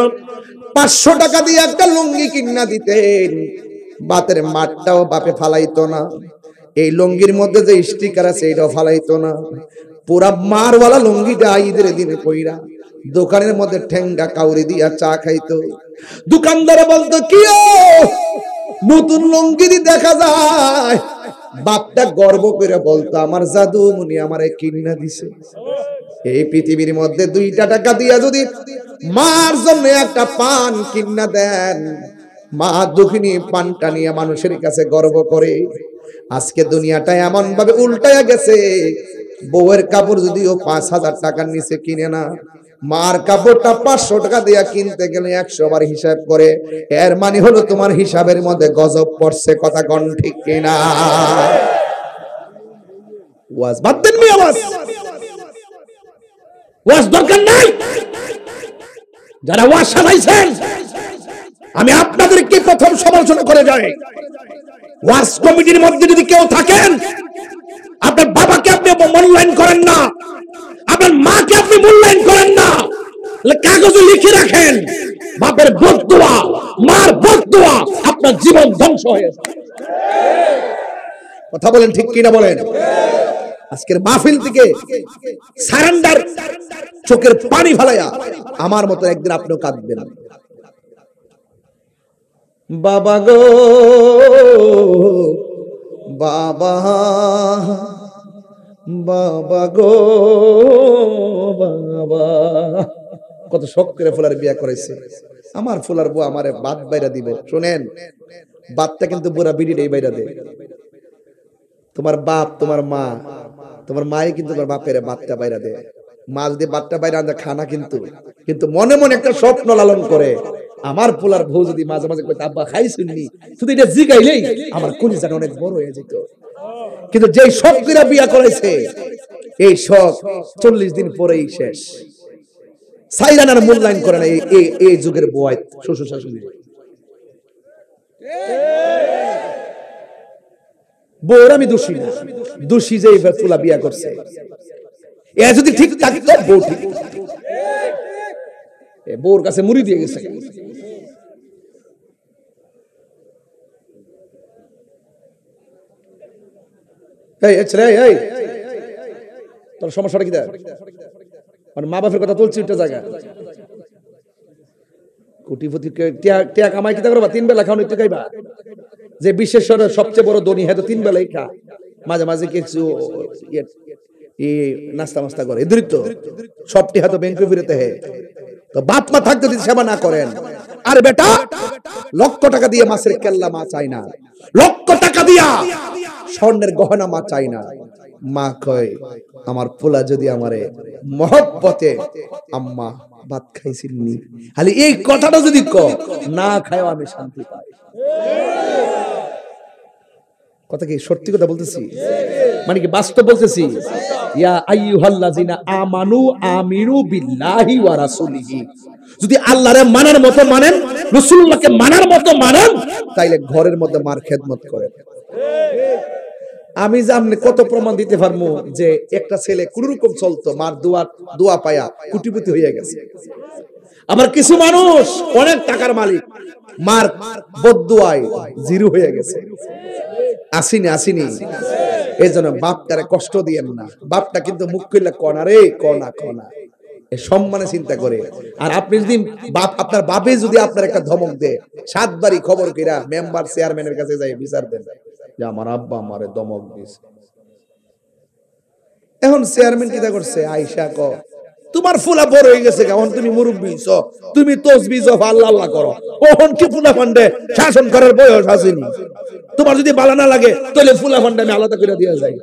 500 টাকা দিয়ে একটা লুঙ্গি কিনা দিতেন, বাতের মাঠটাও বাপে ফালাইতো না, এই লুঙ্গির মধ্যে যে স্টিকার আছে এটাও ফালাইতো না। পুরা মারওয়ালা লুঙ্গিটা ঈদের দিনে পইরা দোকানের মধ্যে ঠেঙ্গা কাউরি দিয়া চা খাইতো। দোকানদারে বলতো কি নতুন লুঙ্গি দেখা যায়, বাপটা গর্ব করে বলতো আমার জাদু মুনি আমারে কিনা দিছে। এই পৃথিবীর মধ্যে 2 টাকা দিয়া যদি মার জন্য একটা পান কিনা দেন, মা দুঃখিনী পানটা নিয়ে মানুষের কাছে গর্ব করে। আজকে দুনিয়াটা এমন ভাবে উল্টায়া গেছে, বউয়ের কাপড় যদিও 5000 টাকার নিচে কিনে না, মার কাপড়টা 500 টাকা দিয়া কিনতে গেলে 100 বার হিসাব করে। এর মানে হলো তোমার হিসাবের মধ্যে গজব পড়ছে। কথা কোন ঠিক কিনা? ওয়াজ বাদ দেন মি, আওয়াজ ওয়াজ দরকার নাই। যারা ওয়াজ সাজাইছেন আমি আপনাদেরকে প্রথম সমালোচনা করে যাই। ওয়াজ কমিটির মধ্যে যদি কেউ থাকেন, আপনার বাবাকে আপনি মূল্যায়ন করেন না, আপনার মাকে আপনি মূল্যায়ন করেন না, কাগজে লিখে রাখেন বাপের বদদুয়া, মার বদদুয়া, আপনার জীবন ধ্বংস হয়ে যাবে। কথা বলেন ঠিক কিনা বলেন? আজকের মাহফিল থেকে সারেন্ডার, চোখের পানি ফেলায়া আমার মতো একদিন আপনিও কাঁদবেন। বাবা গো বাবা, বাবা গো বাবা, কত শখ করে ফুলার বিয়া করেছে। আমার ফুলার বউ আমারে বাত বাইরা দিব। শুনেন, বাতটা কিন্তু বুড়া বিড়িটাই বাইরা দেয়। তোমার বাপ, তোমার মা, তোমার মাই কিন্তু তোমার বাপের বাতটা বাইরা দেয়। মা যদি বাতটা বাইরা আনতে খানা কিন্তু কিন্তু মনে মনে একটা স্বপ্ন লালন করে, আমার পোলার বউ যদি মাঝে মাঝে কইতে আব্বা খাইছুননি, শুধু এটা জিগাইলেই আমার কলিজাটা অনেক বড় হয়ে যেত। কিন্তু যেই শখ করে বিয়া করেছে, এই শখ 40 দিন পরেই শেষ। সাইরানার মূল্যায়ন করে না এই যুগের বয় শ্বশুর শাশুড়ি। বউর আমি দোষী না, দোষী যে ফুলা বিয়া করছে। এ যদি ঠিক থাকতো বউ ঠিক, বউর কাছে মুড়ি দিয়ে গেছে। তোর সমস্যাটা কি? মানে মা বাপের কথা তুলছি একটা জায়গা, কোটিপতি টিয়া কামাই কিতা করবা? 3 বেলা খাওয়া খাইবা? যে বিশ্বের সবচেয়ে বড় ধনী হ্যাঁ তো 3 বেলাই খা, মাঝে মাঝে কিছু নাস্তা মাস্তা করে, দরিদ্র সবটি হয়তো ব্যাংকে ফিরতে হে। তো বাপ মা থাকতে যদি সেবা না করেন, আর বেটা লক্ষ টাকা দিয়ে মাছের কেল্লা মা চাই না, লক্ষ টাকা দিয়া স্বর্ণের গহনা মা চাই না। মা কয় আমার পোলা যদি আমারে মহব্বতে আম্মা ভাত খাইছিনি, খালি এই কথাটা যদি ক না খায় আমি শান্তি পাই। কথা কি সত্যি কথা বলতেছি? মানে কি বাস্তব বলতেছি? ইয়া আইয়ুহাল্লাযিনা আমানু আমিনু বিল্লাহি ওয়া রাসূলিহি, যদি আল্লাহরে মানার মতো মানেন, রাসূলুল্লাহকে মানার মতো মানেন, তাইলে ঘরের মধ্যে মার খেদমত করেন। আমি জানি কত প্রমাণ দিতে পারবো যে একটা ছেলে কোন রকম চলতো, মার দোয়া পায়া কোটিপতি হয়ে গেছে। আবার কিছু মানুষ অনেক টাকার মালিক, মার বদদুয়ায় জিরো হয়ে গেছে। আসিনি এই জন্য বাপটারে কষ্ট দিয়েন না। বাপটা কিন্তু মুখ খুললে কনা রে কনা কনা, সম্মানে চিন্তা করে। আর আপনি যদি আপনার বাপে যদি আপনার একটা ধমক দেয়, 7 বারই খবর কইরা মেম্বার চেয়ারম্যানের কাছে যাই বিচার দেন যে আমার আব্বা আমারে ধমক দিয়েছে। এখন চেয়ারম্যান কিটা করছে? আয়সা ক তোমার ফুলা বড় হয়ে গেছে, এখন তুমি মুরব্বি ছ, তুমি তসবিহ জপ আল্লাহ আল্লাহ করো, ওহন কি ফুলা ফান্ডে শাসন করার বয়স আসেনি। তোমার যদি ভালো না লাগে তাহলে ফুলা ফান্ডে আমি আলাদা করে দিয়া যাই।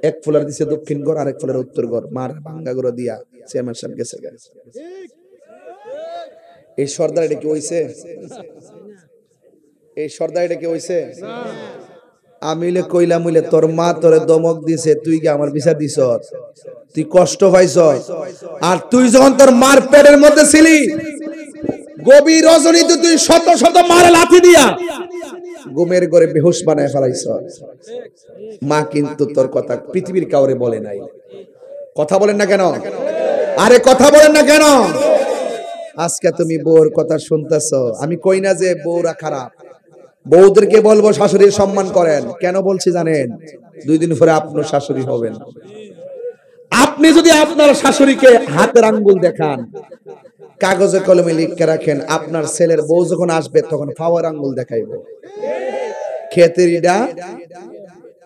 এক ফুলার দিছে দক্ষিণ ঘর, আরেক ফুলার উত্তর ঘর, মার ভাঙ্গা ঘর দিয়া চেয়ারম্যান সাহেব গেছে। এই সর্দার এটা কি হইছে? এই সর্দার এটা কি হইছে? আমিলে কইলা মুইলে তোর মা তোরে দমক দিছে, তুই কি আমার বিচার দিছ? তুই কষ্ট পাইছ? আর তুই যখন তোর মার পেটের মধ্যে ছিলি, গভীর রজনীতে তুই শত শত মারে লাথি দিয়া ঘুমের ঘরে বেহুশ বানায় ফেলাইছ। মা কিন্তু তোর কথা পৃথিবীর কাউরে বলে নাই। কথা বলেন না কেন? আরে কথা বলেন না কেন? আজকে তুমি বউর কথা শুনতেছ, আমি কই না যে বউরা খারাপ, বউদেরকে বলবো শাশুড়ির সম্মান করেন। কেন বলছি জানেন? 2 দিন পরে আপনার শাশুড়ি হবেন। আপনি যদি আপনার শাশুড়িকে হাতের আঙ্গুল দেখান, কাগজে কলমে লিখে রাখেন, আপনার ছেলের বউ যখন আসবে তখন পাওয়ার আঙ্গুল দেখাইবে।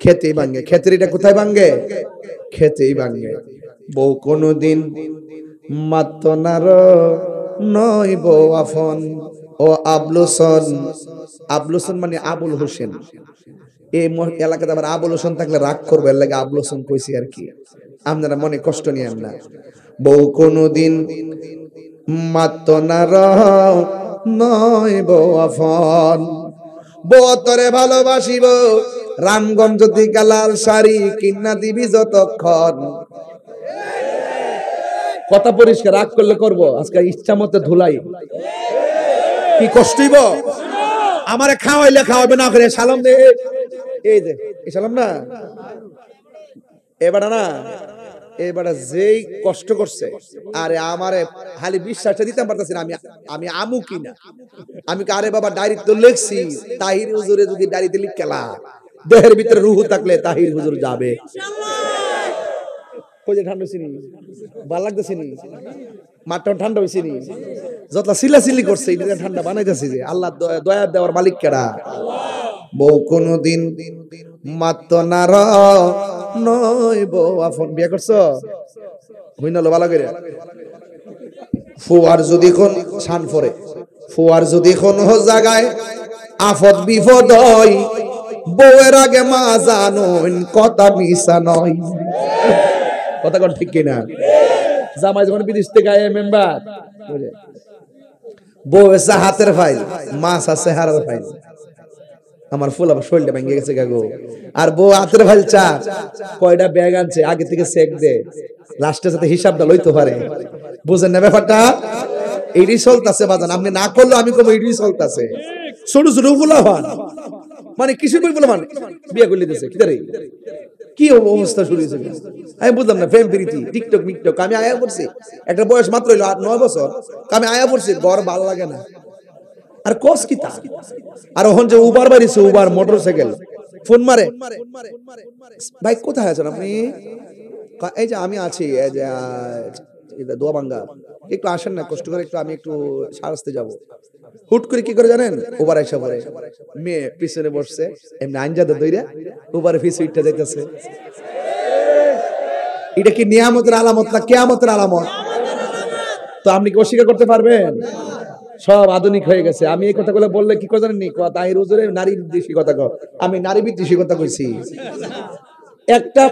খেতেই ভাঙ্গে। খেতেরিটা কোথায় ভাঙ্গে? খেতেই ভাঙ্গে। বউ কোনদিন মাত্র নার নয় বউ আফন। ও আবলুসন মানে আবুল হোসেন। এই এলাকাতে আবার আবুল হোসেন থাকলে রাগ করবে, এর লাগে আবুল হোসেন কইছি আর কি, আপনারা মনে কষ্ট নিয়েন না। বউ কোনদিন মাত্র নার নয় বউ আফন। বউ তরে ভালোবাসিব রামগঞ্জ দিকে লাল শাড়ি কিন্না দিবি যতক্ষণ। কথা পরিষ্কার, রাগ করলে করবো, আজকে ইচ্ছা মতো ধুলাই। কি কষ্টইব? আমারে খাওয়াইলে খাওয়াবে না করে সালাম দে, এই যে এই সালাম না, এবারে না এবারে যেই কষ্ট করছে, আরে আমারে খালি বিশ্বাসটা দিতে পারতেছি না আমি আমু কিনা। আমি আরে বাবা ডায়েরি তো লিখছি, তাহির হুজুরে যদি ডায়েরিতে লিখলা দেহের ভিতরে রুহু থাকলে তাহির হুজুর যাবে। কই যে ঠান্ডা হইছিনি, ভালো লাগতেছিনি, মাঠটা ঠান্ডা হইছিনি, যতলা সিলাসিলি করছে এটা ঠান্ডা বানাইতেছি। যে আল্লাহ দয়া দেওয়ার মালিক কেডা? বউ কোনদিন মাত্র নার নয় বউ আফন। বিয়ে করছো? হইনালো ভালো করে। ফুয়ার যদি কোন ছান পরে, ফুয়ার যদি কোন জায়গায় আফত বিপদ হয়, বউয়ের আগে মা জানুন কথা মিশা নয়। কথা কোন ঠিক কিনা? জামাই যখন বিদেশ থেকে আয় মেম্বার, বউ এসে হাতের ফাইল, মাছ আছে হারার ফাইল। আমার ফুল আবার শরীরটা ভেঙে গেছে গাগো। আর বউ হাতের ফাইল চা কয়টা ব্যাগ আনছে আগে থেকে চেক দে, লাস্টে যাতে হিসাবটা লইতে পারে। বুঝেন না ব্যাপারটা? এইটাই চলতেছে বাজান। আপনি না করলে আমি কব এইটাই চলতেছে। ছোট ছোট ফুলা হন মানে কিছু করে বলে মানে বিয়ে করলে দিছে কি অবস্থা শুরু হয়েছে? আমি বুঝলাম না, প্রেম প্রীতি টিকটক মিকটক আমি আয়া করছি, একটা বয়স মাত্র হইলো 8-9 বছর, আমি আয়া করছি, ঘর ভালো লাগে না। আর কস কি তা? আর ওখান যে উবার বাড়িছে, উবার মোটরসাইকেল ফোন মারে, ভাই কোথায় আছেন আপনি? এই যে আমি আছি, এই যে দোয়াবাঙ্গা, একটু আসেন না, কষ্ট করে একটু, আমি একটু সারস্তে যাব। হুট করে কি করে জানেন? উবার আইসা পড়ে, মেয়ে পিছনে বসছে, এমনি আইনজাদা দইরা উবারে ফিস উইটটা যাইতেছে। এটা কি নিয়ামতের আলামত না কিয়ামতের আলামত? তো আপনি কি অস্বীকার করতে পারবেন? সব আধুনিক হয়ে গেছে। আমি এই কথাগুলো বললে কি করে জানেন? তাই হুজুরে নারী বিদ্বেষী কথা কয়, আমি নারী বিদ্বেষী কথা কইছি। একটা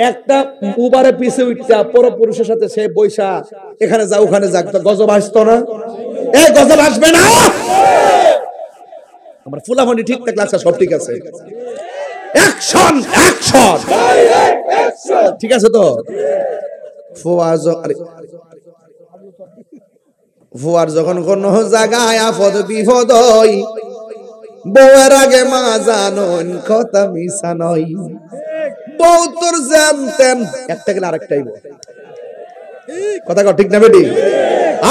একটা উবারে পিছে উঠতা পর পুরুষের সাথে সে বৈশা এখানে যা ওখানে যাক, তো গজব আসতো না? এই গজব আসবে না? আমার ফুলাফানি ঠিক থাকলে আচ্ছা সব ঠিক আছে, অ্যাকশন অ্যাকশন, ঠিক আছে তো? ফুয়ার যখন কোন জায়গায় আপদ বিপদ হই, বউয়ের আগে মা জানুন কথা মিশা নয়। বউ তোর জানতেন একটা গেলে আরেকটাই বউ, কথা ঠিক না বেটি?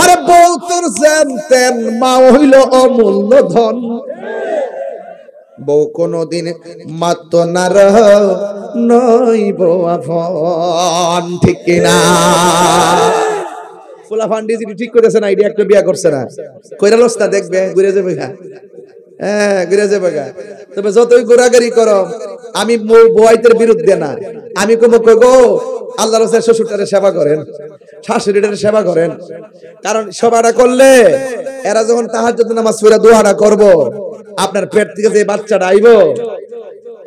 আরে বউ তোর জানতেন মা হইল অমূল্য ধন, বউ কোনদিন মাত্র না নই বউ আপন, ঠিক কিনা? ফুলা ফান্ডি যদি ঠিক করেছে না, আইডিয়া একটা বিয়া করছে না, কইরা লস না দেখবে ঘুরে যাবে গা, হ্যাঁ ঘুরে যাবে গা। তবে যতই ঘোরাঘুরি করো, আমি বউয়ের বিরুদ্ধে না, আমি কব গো আল্লাহর রাসূলের শ্বশুরটারে সেবা করেন, শাশুড়িটারে সেবা করেন, কারণ সেবাটা করলে এরা যখন তাহাজ্জুদ নামাজ পড়ে দোয়াটা করব, আপনার পেট থেকে যে বাচ্চাটা আইবো,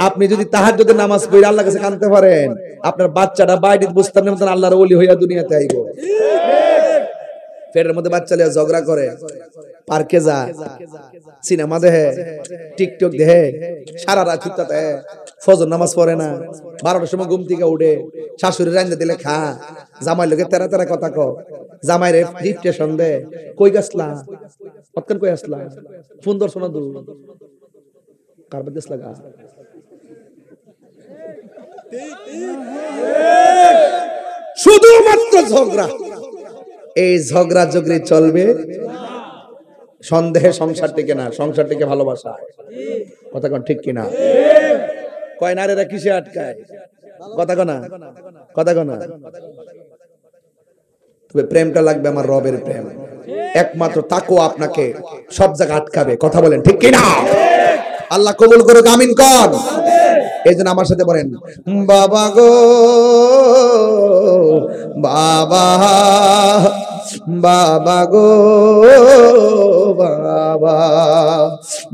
আপনি যদি তাহাজ্জুদের নামাজ পড়ে আল্লাহর কাছে কাঁদতে পারেন, আপনার বাচ্চাটা বাইরে বুঝতাম না আল্লাহর ওলি হইয়া দুনিয়াতে আইবো। পেটের মধ্যে বাচ্চা লিয়ে ঝগড়া করে, পার্কে যা, সিনেমা দেখে, টিকটক দেখে, সারা রাত চুপটা দেয়, ফজর নামাজ পড়ে না, 12টার সময় ঘুম থেকে উঠে, শাশুড়ি রান্না দিলে খা, জামাই লোকে তেরা তেরা কথা ক, জামাই রে ডিপ্রেশন দে, কই গেছলা কতক্ষণ, কই আসলা, ফোন দর্শন দু কারবার দেশ লাগা, শুধুমাত্র ঝগড়া। এই ঝগড়া ঝগড়ি চলবে, সন্দেহে সংসার টিকে না, সংসার টিকে ভালোবাসা, কথা কোন ঠিক কিনা? কয় নারীরা কিসে আটকায়, কথা কোনা, কথা কোনা। তবে প্রেমটা লাগবে আমার রবের প্রেম, একমাত্র তাকওয়া আপনাকে সব জায়গা আটকাবে, কথা বলেন ঠিক কিনা? আল্লাহ কবুল করুক, আমিন কর। এই জন্য আমার সাথে বলেন, বাবা গো বাবা, বাবা গো বাবা,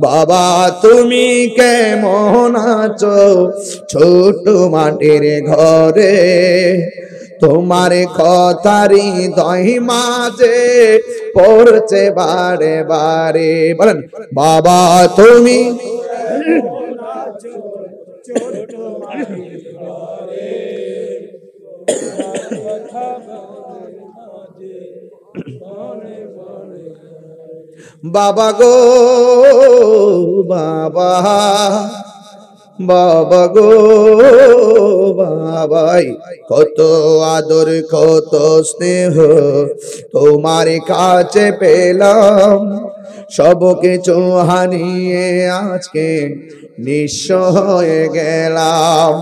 বাবা তুমি কেমন আছো ছোট মাটির ঘরে, তোমার কথারি দহি মাঝে পড়ছে বারে বারে, বলেন বাবা তুমি বাবা গো বাবা, বাবা গো বাবাই, কত আদর কত স্নেহ তোমার কাছে পেলাম, সব কিছু হারিয়ে আজকে নিঃস্ব হয়ে গেলাম।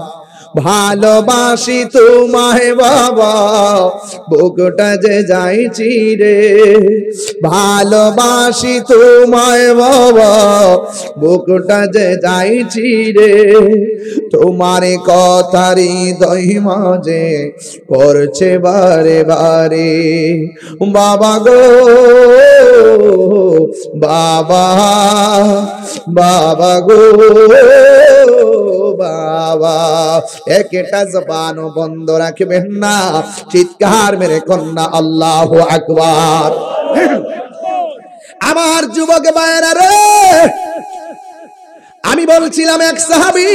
ভালোবাসি তোমায় বাবা, বুকটা যে যাইছি রে, ভালোবাসি তোমায় বাবা, বুকটা যে যাইছি রে, তোমার কথারি দহি মাঝে পড়ছে বারে বারে, বাবা গো বাবা, বাবা গো বাবা, একটা জবান বন্ধ রাখবেন না, চিৎকার মেরে কন্যা আল্লাহু আকবার। আমার যুবক ভাইরা রে, আমি বলছিলাম এক সাহাবী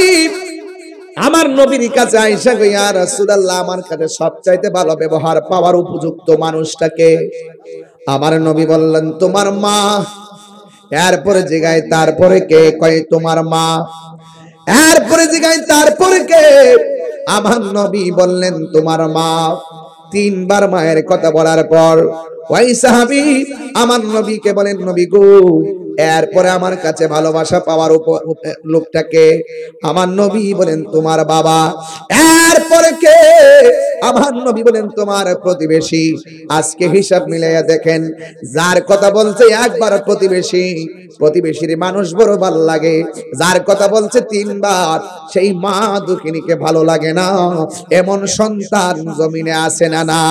আমার নবীর কাছে আয়েশা কই, ইয়া রাসূলুল্লাহ আমার কাছে সবচাইতে ভালো ব্যবহার পাওয়ার উপযুক্ত মানুষটাকে? আমার নবী বললেন তোমার মা। এরপরে জিগায় তারপরে কে? কয় তোমার মা। এরপরে জিগায় তারপরে কে? আমার নবী বললেন তোমার মা। তিনবার মায়ের কথা বলার পর ওই সাহাবী আমার নবীকে বলেন, নবী গো, এরপরে আমার কাছে ভালোবাসা পাওয়ার লোকটাকে? আমার নবী বলেন তোমার বাবা। এরপরে কে? আমার নবী বলেন তোমার প্রতিবেশী। আজকে হিসাব মিলাইয়া দেখেন, যার কথা বলছে একবার প্রতিবেশী, প্রতিবেশীর মানুষ বড় ভালো লাগে। যার কথা বলছে তিনবার, সেই মা দুঃখিনীকে ভালো লাগে না। এমন সন্তান জমিনে আছে না? না।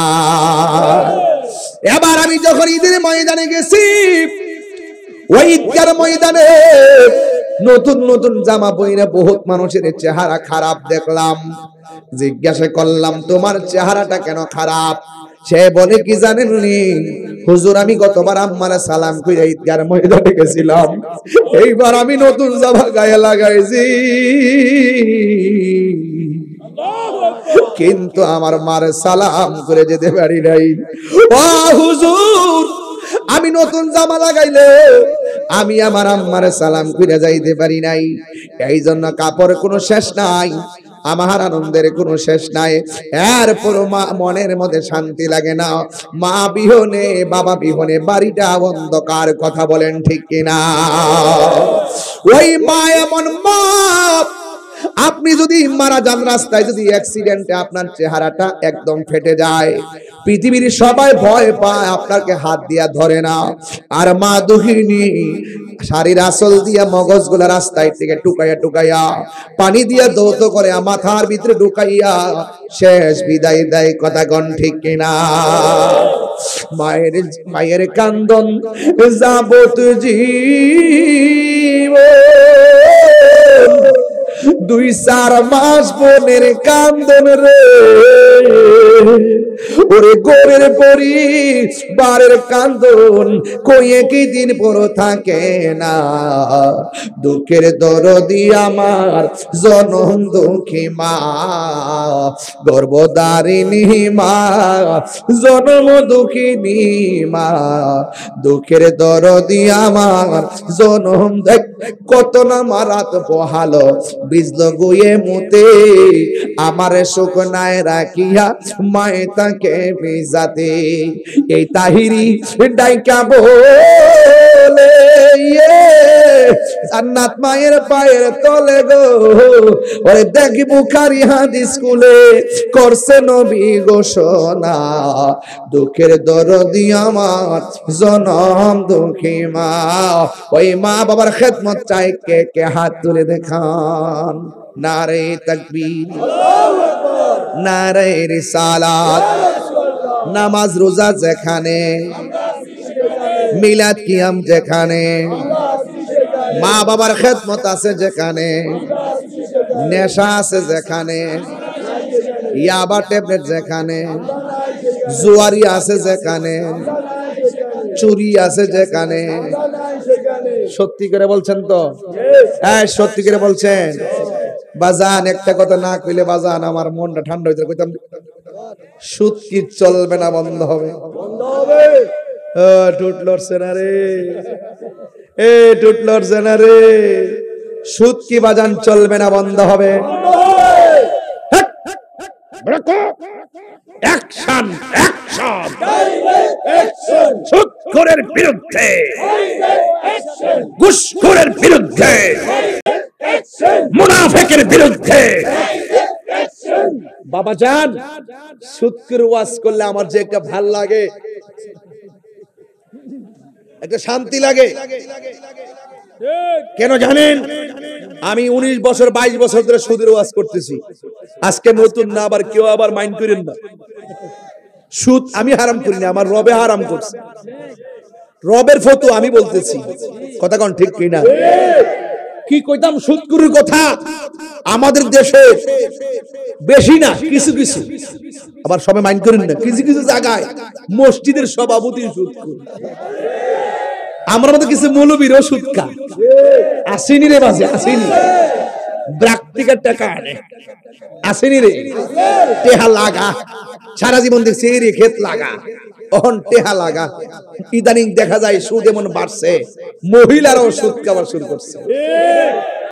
এবার আমি যখন ঈদের ময়দানে গেছি, ওই ঈদগার ময়দানে নতুন নতুন জামা পরে বহুত মানুষের চেহারা খারাপ দেখলাম। জিজ্ঞাসা করলাম তোমার চেহারাটা কেন খারাপ? সে বলে কি জানেননি হুজুর, আমি গতবার আম্মারে সালাম কইরা ঈদগার ময়দানে গেছিলাম, এইবার আমি নতুন জামা গায়ে লাগাইছি, কিন্তু আমার মার সালাম করে যেতে পারি নাই। ও হুজুর, আমি নতুন জামা লাগাইলে আমি আমার আম্মারে সালাম করে যাইতে পারি নাই। এই জন্য কাপড় কোনো শেষ নাই, আমার আনন্দের কোনো শেষ নাই। এরপর মা মনের মধ্যে শান্তি লাগে না। মা বিহনে বাবা বিহনে বাড়িটা অন্ধকার, কথা বলেন ঠিক কিনা? ওই মা এমন মা, আপনি যদি মারা যান রাস্তায়, যদি অ্যাক্সিডেন্টে আপনার চেহারাটা একদম ফেটে যায়, পৃথিবীর সবাই ভয় পায়, আপনাকে হাত দিয়া ধরে না। আর মা দুঃখিনী শাড়ির আঁচল দিয়া মগজগুলা রাস্তায় থেকে টুকাইয়া টুকাইয়া পানি দিয়া দৌত করে মাথার ভিতরে ঢুকাইয়া শেষ বিদায় দেয়, কথা কোন ঠিক কিনা? মায়ের কান্দন যাবত জীব, 2-4 মাস বোনের কান্দন রে, ওরে গোরের পরি বারের কান্দন কইয়ে কি দিন পর থাকে না। দুঃখের দরদি আমার জনম দুঃখী মা, গর্ভধারিণী মা, জনম দুঃখিনী মা, দুঃখের দরদি আমার জনম। দেখ কত না মারাত বহালো বিজল গুয়ে মুতে, আমার শুকনায় রাখিয়া মায়ে তাকে ভিজাতে। এই তাহিরি ডাইকা বলে জান্নাত মায়ের পায়ের তলে গো। ওরে দেখ বুখারী হাদিস স্কুলে করছে নবী ঘোষণা, দুঃখের দরদি আমার জনম দুঃখী মা। ওই মা বাবার খেদমত চাই কে কে হাত তুলে দেখান। নারে তাকবীর, নারে রিসালাত। নামাজ রোজা যেখানে, মিলাদ কিয়াম যেখানে, মা বাবার খেদমত আছে যেখানে, নেশা আছে যেখানে, ইয়াবা ট্যাবলেট যেখানে, জুয়ারি আছে যেখানে, চুরি আছে যেখানে। সত্যি করে বলছেন তো? হ্যাঁ, সত্যি করে বলছেন? বাজান একটা কথা না কইলে বাজান আমার মনটা ঠান্ডা হইতে কইতাম, সুদ কি চলবে না বন্ধ হবে? টুট লড়ছে না রে, টুট লড়ছে না রে। সুদ কি বাজান চলবে না বন্ধ হবে? অ্যাকশন, অ্যাকশন, সুদখোরের বিরুদ্ধে, ঘুষখোরের বিরুদ্ধে, মুনাফিকের বিরুদ্ধে। বাবা জান, সুদখোর ওয়াজ করলে আমার যে একটা ভাল লাগে, একটা শান্তি লাগে। কেন জানেন? আমি 19 বছর 22 বছর ধরে সুদের ওয়াজ করতেছি। আজকে নতুন না, আবার কেউ আবার মাইন্ড করেন না। সুদ আমি হারাম করি না, আমার রবে হারাম করছে। রবের ফতোয়া আমি বলতেছি, কথা কোন ঠিক কিনা? কি কইতাম সুদখোরের কথা? আমাদের দেশে বেশি না, কিছু কিছু, আবার সবাই মাইন্ড করেন না, কিছু কিছু জায়গায় মসজিদের সভাপতি সুদখোর। আমার মধ্যে কিছু মৌলবীরও সুদখা আসেনি রে বাজে, আসেনি। ব্রাক্তিকার টাকা আনে, আসেনি রে। টেহা লাগা, সারা জীবন দেখছি এই রে ক্ষেত লাগা, অহন টেহা লাগা। ইদানিং দেখা যায় সুদ এমন বাড়ছে, মহিলারাও সুদ খাওয়া শুরু করছে।